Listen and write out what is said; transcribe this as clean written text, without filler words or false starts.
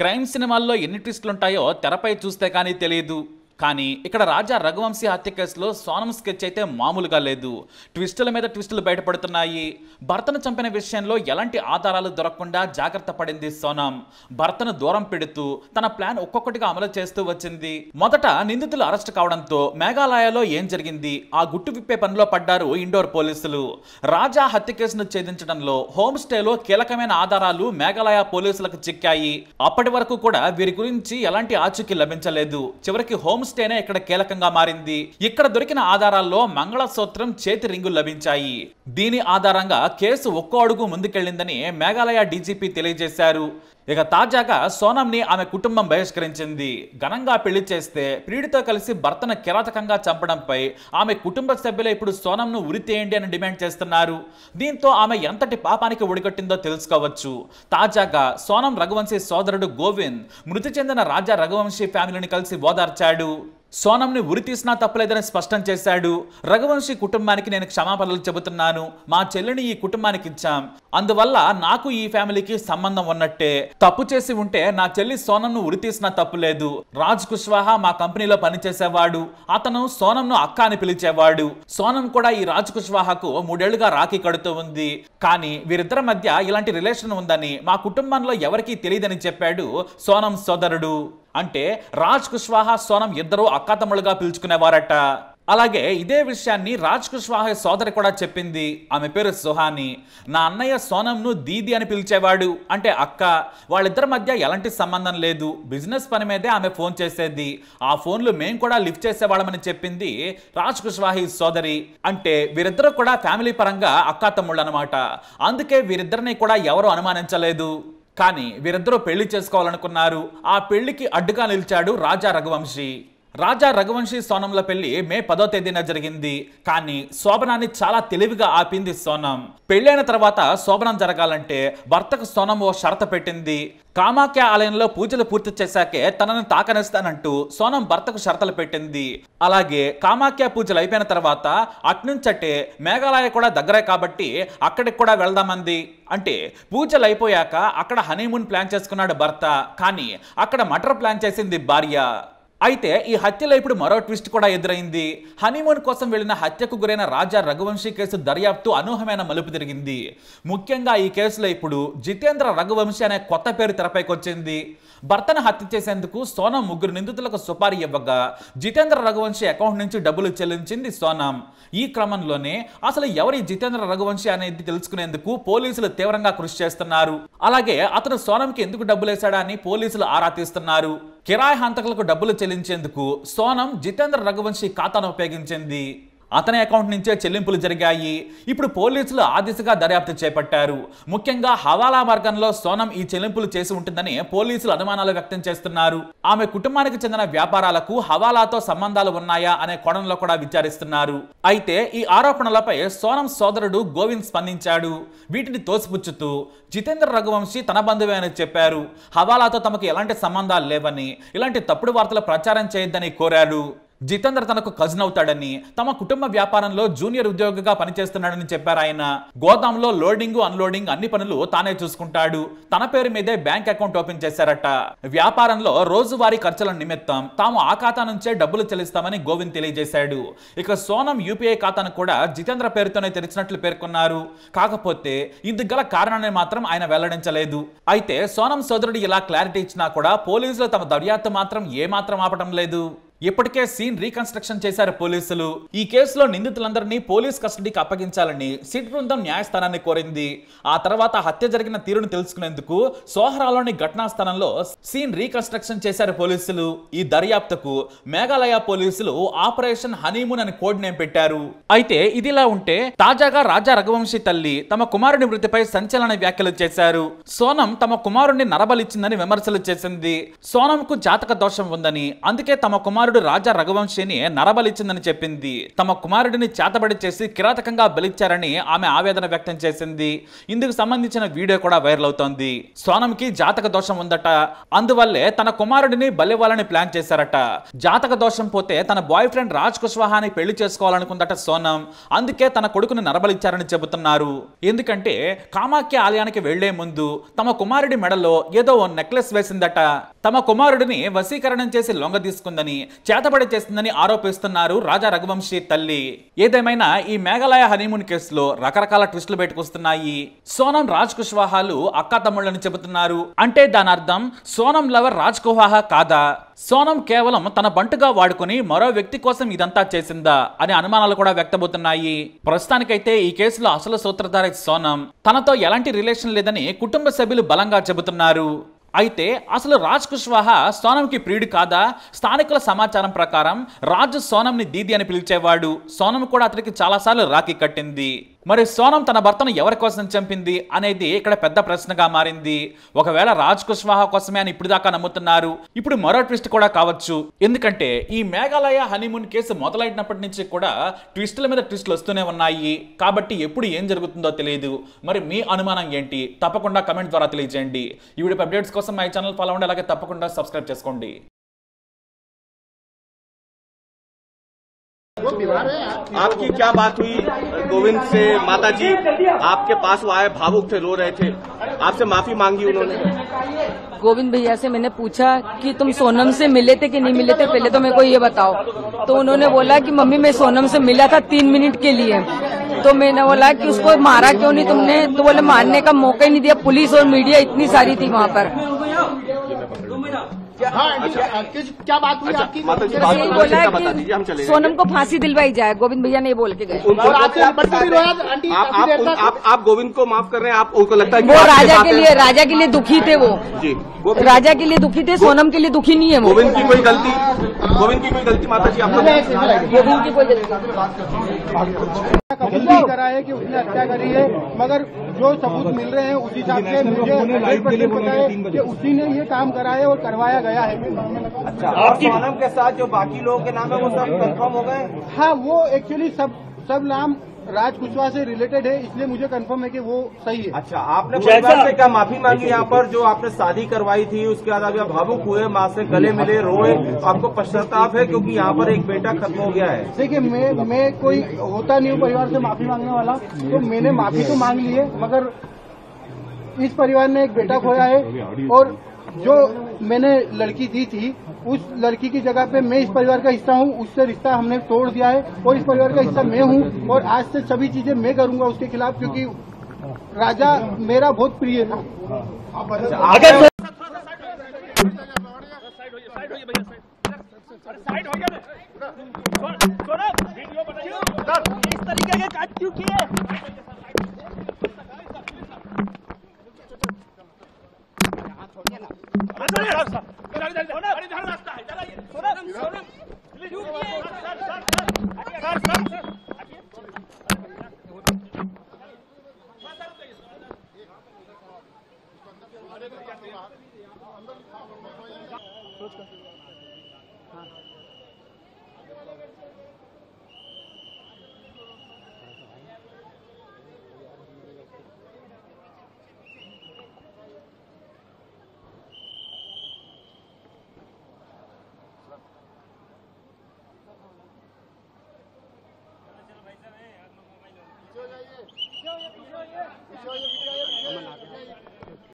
Crime సినిమాల్లో ఎన్ని ట్విస్టులుంటాయో తెరపై చూస్తే కానీ తెలియదు. కానీ ఇక్కడ రాజా రఘువంశీ హత్య కేసులో సోనం స్కెచ్ అయితే మామూలుగా లేదు. ట్విస్టుల మీద ట్విస్టులు బయటపడుతున్నాయి. భర్తను చంపిన విషయంలో ఎలాంటి ఆధారాలు దొరకకుండా జాగ్రత్త పడింది సోనం. భర్తను దూరం పెడుతూ తన ప్లాన్ ఒక్కొక్కటిగా అమలు చేస్తూ వచ్చింది. మొదట నిందితులు అరెస్ట్ కావడంతో మేఘాలయలో ఏం జరిగింది, ఆ గుట్టు విప్పే పనిలో పడ్డారు ఇండోర్ పోలీసులు. రాజా హత్య కేసును ఛేదించడంలో హోమ్ స్టేలో కీలకమైన ఆధారాలు మేఘాలయ పోలీసులకు చిక్కాయి. అప్పటి వరకు కూడా వీరి గురించి ఎలాంటి ఆచూకీ లభించలేదు. చివరికి హోమ్ స్టేనే ఇక్కడ కీలకంగా మారింది. ఇక్కడ దొరికిన ఆధారాల్లో మంగళసూత్రం, చేతి రింగు లభించాయి. దీని ఆధారంగా కేసు ఒక్కో అడుగు ముందుకెళ్లిందని మేఘాలయ డీజీపీ తెలియజేశారు. ఇక తాజాగా సోనంని ఆమె కుటుంబం బహిష్కరించింది. ఘనంగా పెళ్లి చేస్తే ప్రియుడితో కలిసి భర్తను కిరాతకంగా చంపడంపై ఆమె కుటుంబ సభ్యులు ఇప్పుడు సోనంను ఉరితీయండి అని డిమాండ్ చేస్తున్నారు. దీంతో ఆమె ఎంతటి పాపానికి ఒడిగట్టిందో తెలుసుకోవచ్చు. తాజాగా సోనం రఘువంశీ సోదరుడు గోవింద్ మృతి చెందిన రాజా రఘువంశీ ఫ్యామిలీని కలిసి ఓదార్చాడు. సోనంని ఉరి తీసినా తప్పలేదని స్పష్టం చేశాడు. రఘువంశీ కుటుంబానికి నేను క్షమాపణలు చెబుతున్నాను. మా చెల్లిని ఈ కుటుంబానికి ఇచ్చాం. అందువల్ల నాకు ఈ ఫ్యామిలీకి సంబంధం ఉన్నట్టే. తప్పు చేసి ఉంటే నా చెల్లి సోనంను ఉరి తీసినా తప్పు లేదు. రాజ్ కుష్వాహా మా కంపెనీలో పనిచేసేవాడు. అతను సోనంను అక్క అని పిలిచేవాడు. సోనం కూడా ఈ రాజ్ కుష్వాహాకు 3 ఏళ్లుగా రాఖీ కడుతూ ఉంది. కానీ వీరిద్దరి మధ్య ఇలాంటి రిలేషన్ ఉందని మా కుటుంబంలో ఎవరికీ తెలియదని చెప్పాడు సోనం సోదరుడు. అంటే రాజ్ కుష్వాహా, సోనం ఇద్దరూ అక్కాతమ్ములుగా పిలుచుకునేవారట. అలాగే ఇదే విషయాన్ని రాజ్ కుష్వాహా సోదరి కూడా చెప్పింది. ఆమె పేరు సుహాని. నా అన్నయ్య సోనంను దీది అని పిలిచేవాడు, అంటే అక్క. వాళ్ళిద్దరి మధ్య ఎలాంటి సంబంధం లేదు. బిజినెస్ పని మీదే ఆమె ఫోన్ చేసేది. ఆ ఫోన్లు మేము కూడా లిఫ్ట్ చేసేవాళ్ళమని చెప్పింది రాజ్ కుష్వాహా సోదరి. అంటే వీరిద్దరూ కూడా ఫ్యామిలీ పరంగా అక్కాతమ్ముళ్ళు అనమాట. అందుకే వీరిద్దరిని కూడా ఎవరూ అనుమానించలేదు. కానీ వీరిద్దరూ పెళ్లి చేసుకోవాలనుకున్నారు. ఆ పెళ్లికి అడ్డుగా నిలిచాడు రాజా రఘువంశీ. రాజా రఘువంశీ సోనంల పెళ్లి మే 10వ తేదీన జరిగింది. కానీ శోభనాన్ని చాలా తెలివిగా ఆపింది సోనం. పెళ్లైన తర్వాత శోభనం జరగాలంటే భర్తకు సోనం ఓ షరతు పెట్టింది. కామాఖ్య ఆలయంలో పూజలు పూర్తి చేశాకే తనను తాకనిస్తానంటూ సోనం భర్తకు షరతులు పెట్టింది. అలాగే కామాఖ్య పూజలు అయిపోయిన తర్వాత అట్నుంచటే మేఘాలయ కూడా దగ్గరే కాబట్టి అక్కడికి కూడా వెళ్దామంది. అంటే పూజలు అయిపోయాక అక్కడ హనీమూన్ ప్లాన్ చేసుకున్నాడు భర్త. కానీ అక్కడ మటర్ ప్లాన్ చేసింది భార్య. అయితే ఈ హత్యలో ఇప్పుడు మరో ట్విస్ట్ కూడా ఎదురైంది. హనీమూన్ కోసం వెళ్లిన హత్యకు గురైన రాజా రఘువంశీ కేసు దర్యాప్తు అనూహ్యమైన మలుపు తిరిగింది. ముఖ్యంగా ఈ కేసులో ఇప్పుడు జితేంద్ర రఘువంశీ అనే కొత్త పేరు తెరపైకి వచ్చింది. భర్తను హత్య చేసేందుకు సోనం 3 నిందితులకు సుపారీ ఇవ్వగా జితేంద్ర రఘువంశీ అకౌంట్ నుంచి డబ్బులు చెల్లించింది సోనం. ఈ క్రమంలోనే అసలు ఎవరి జితేంద్ర రఘువంశీ అనేది తెలుసుకునేందుకు పోలీసులు తీవ్రంగా కృషి చేస్తున్నారు. అలాగే అతను సోనంకి ఎందుకు డబ్బులేశాడా అని పోలీసులు ఆరా తీస్తున్నారు. కిరాయి హంతకులకు డబ్బులు చెల్లించేందుకు సోనం జితేంద్ర రఘువంశీ ఖాతాను ఉపయోగించింది. అతని అకౌంట్ నుంచే చెల్లింపులు జరిగాయి. ఇప్పుడు పోలీసులు ఆ దిశగా దర్యాప్తు చేపట్టారు. ముఖ్యంగా హవాలా మార్గంలో సోనం ఈ చెల్లింపులు చేసి ఉంటుందని పోలీసులు అనుమానాలు వ్యక్తం చేస్తున్నారు. ఆమె కుటుంబానికి చెందిన వ్యాపారాలకు హవాలాతో సంబంధాలు ఉన్నాయా అనే కోణంలో కూడా విచారిస్తున్నారు. అయితే ఈ ఆరోపణలపై సోనం సోదరుడు గోవింద్ స్పందించాడు. వీటిని తోసిపుచ్చుతూ జితేంద్ర రఘువంశీ తన బంధువే అని చెప్పారు. హవాలాతో తమకు ఎలాంటి సంబంధాలు లేవని, ఇలాంటి తప్పుడు వార్తలు ప్రచారం చేయొద్దని కోరాడు. జితేంద్ర తనకు కజిన్ అవుతాడని, తమ కుటుంబ వ్యాపారంలో జూనియర్ ఉద్యోగిగా పనిచేస్తున్నాడని చెప్పారు ఆయన. గోదాంలో లోడింగ్, అన్లోడింగ్ అన్ని పనులు తానే చూసుకుంటాడు. తన పేరు మీదే బ్యాంక్ అకౌంట్ ఓపెన్ చేశారట. వ్యాపారంలో రోజువారీ ఖర్చుల నిమిత్తం తాము ఆ ఖాతా నుంచే డబ్బులు చెల్లిస్తామని గోవింద్ తెలియజేశాడు. ఇక సోనం యూపీఐ ఖాతాను కూడా జితేంద్ర పేరుతోనే తెరిచినట్లు పేర్కొన్నారు. కాకపోతే ఇందుకు గల కారణాన్ని మాత్రం ఆయన వెల్లడించలేదు. అయితే సోనం సోదరుడు ఇలా క్లారిటీ ఇచ్చినా కూడా పోలీసులు తమ దర్యాప్తు మాత్రం ఏమాత్రం ఆపడం లేదు. ఇప్పటికే సీన్ రీకన్స్ట్రక్షన్ చేశారు పోలీసులు. ఈ కేసులో నిందితులందరినీ పోలీస్ కస్టడీకి అప్పగించాలని సిట్ బృందం న్యాయస్థానాన్ని కోరింది. ఆ తర్వాత హత్య జరిగిన తీరును తెలుసుకునేందుకు సోహరాలోని ఘటనా స్థలంలో సీన్ రీకన్స్ట్రక్షన్ చేశారు పోలీసులు. ఈ దర్యాప్తుకు మేఘాలయ పోలీసులు ఆపరేషన్ హనీమూన్ అని కోడ్ నేమ్ పెట్టారు. అయితే ఇదిలా ఉంటే తాజాగా రాజా రఘువంశీ తల్లి తమ కుమారుడి మృతిపై సంచలన వ్యాఖ్యలు చేశారు. సోనం తమ కుమారుడిని నరబలిచ్చిందని విమర్శలు చేసింది. సోనంకు జాతక దోషం ఉందని, అందుకే తమ కుమారుడు కుమారుడు రాజా రఘువంశీని నరబలిచ్చిందని చెప్పింది. తమ కుమారుడిని చేతబడి చేసి కిరాతకంగా బలిచ్చారని ఆమె ఆవేదన వ్యక్తం చేసింది. ఇందుకు సంబంధించిన వీడియో కూడా వైరల్ అవుతోంది. సోనంకి జాతక దోషం ఉందట, అందువల్లే తన కుమారుడిని బలివ్వాలని ప్లాన్ చేశారట. జాతక దోషం పోతే తన బాయ్ ఫ్రెండ్ రాజ్ కుష్వాహాని పెళ్లి చేసుకోవాలనుకుందట సోనం. అందుకే తన కొడుకుని నరబలిచ్చారని చెబుతున్నారు. ఎందుకంటే కామాఖ్య ఆలయానికి వెళ్లే ముందు తమ కుమారుడి మెడలో ఏదో ఓ నెక్లెస్ వేసిందట. తమ కుమారుడిని వశీకరణం చేసి లొంగ తీసుకుందని, చేతబడి చేస్తుందని ఆరోపిస్తున్నారు రాజా రఘువంశీ తల్లి. ఏదేమైనా ఈ మేఘాలయ హనీమూన్ కేసులో రకరకాల ట్విస్టులు బయటకొస్తున్నాయి. సోనం రాజ్ కుష్వాహాలు అక్కా తమ్ముళ్ళని చెబుతున్నారు. అంటే దాని అర్థం సోనం లవర్ రాజ్ కుష్వాహా కాదా? సోనం కేవలం తన బంటుగా వాడుకుని మరో వ్యక్తి కోసం ఇదంతా చేసిందా అనే అనుమానాలు కూడా వ్యక్తమవుతున్నాయి. ప్రస్తుతానికైతే ఈ కేసులో అసలు సూత్రధారి సోనం. తనతో ఎలాంటి రిలేషన్ లేదని కుటుంబ సభ్యులు బలంగా చెబుతున్నారు. అయితే అసలు రాజ్ కుష్వాహా సోనంకి ప్రియుడు కాదా? స్థానికుల సమాచారం ప్రకారం రాజు సోనంని దీది అని పిలిచేవాడు. సోనం కూడా అతనికి చాలాసార్లు రాఖీ కట్టింది. మరి సోనం తన భర్తను ఎవరి కోసం చంపింది అనేది ఇక్కడ పెద్ద ప్రశ్నగా మారింది. ఒకవేళ రాజ్ కుష్వాహా కోసమే అని ఇప్పుడు దాకా నమ్ముతున్నారు. ఇప్పుడు మరో ట్విస్ట్ కూడా కావచ్చు. ఎందుకంటే ఈ మేఘాలయ హనీమూన్ కేసు మొదలైనప్పటి నుంచి కూడా ట్విస్టుల మీద ట్విస్టులు వస్తూనే ఉన్నాయి. కాబట్టి ఎప్పుడు ఏం జరుగుతుందో తెలియదు. మరి మీ అనుమానం ఏంటి? తప్పకుండా కమెంట్ ద్వారా తెలియజేయండి. ఈ వీడియో అప్డేట్స్ కోసం మై ఛానల్ ఫాలో అవ్వండి. అలాగే తప్పకుండా సబ్స్క్రైబ్ చేసుకోండి. आपकी क्या बात हुई गोविंद से? माता जी आपके पास वो आए, भावुक थे, रो रहे थे, आपसे माफी मांगी उन्होंने? गोविंद भैया से मैंने पूछा कि तुम सोनम से मिले थे कि नहीं मिले थे, पहले तो मेरे को ये बताओ। तो उन्होंने बोला कि मम्मी मैं सोनम से मिला था 3 मिनट के लिए। तो मैंने बोला कि उसको मारा क्यों नहीं तुमने? तो बोले मारने का मौका ही नहीं दिया, पुलिस और मीडिया इतनी सारी थी वहाँ पर। क्या बात हुई आपकी? यही बोला कि सोनम को फांसी दिलवाई जाए, गोविंद भैया ने बोल के गए। आप गोविंद को माफ कर रहे हैं? आपको लगता है वो राजा के लिए दुखी थे, वो जी राजा के लिए दुखी थे, सोनम के लिए दुखी नहीं है वो। गोविंद की कोई गलती माता जी आपको? गोविंद की कोई गलती कबूल नहीं करा है कि उसने हत्या करी है, मगर जो सबूत मिल रहे हैं उस हिसाब से मुझे 100% पता है कि उसी ने ये काम करा है और करवाया गया है। अच्छा, आपकी सोनम के साथ जो बाकी लोगों के नाम है वो सब कंफर्म हो गए? हाँ, वो एक्चुअली सब नाम राज कुशवाहा से रिलेटेड है, इसलिए मुझे कंफर्म है कि वो सही है। अच्छा, आपने परिवार से क्या माफी मांगी? यहाँ पर जो आपने शादी करवाई थी उसके बाद आप भावुक हुए, माँ से गले मिले, रोए, आपको पश्चाताप है क्योंकि यहाँ पर एक बेटा खत्म हो गया है? देखिए, मैं कोई होता नहीं हूँ परिवार से माफी मांगने वाला, तो मैंने माफी तो मांग ली है, मगर इस परिवार ने एक बेटा खोया है और जो मैंने लड़की दी थी उस लड़की की जगह पे मैं इस परिवार का हिस्सा हूँ, उससे रिश्ता हमने तोड़ दिया है और इस परिवार का हिस्सा मैं हूँ और आज से सभी चीजें मैं करूंगा उसके खिलाफ, क्योंकि राजा मेरा बहुत प्रिय था।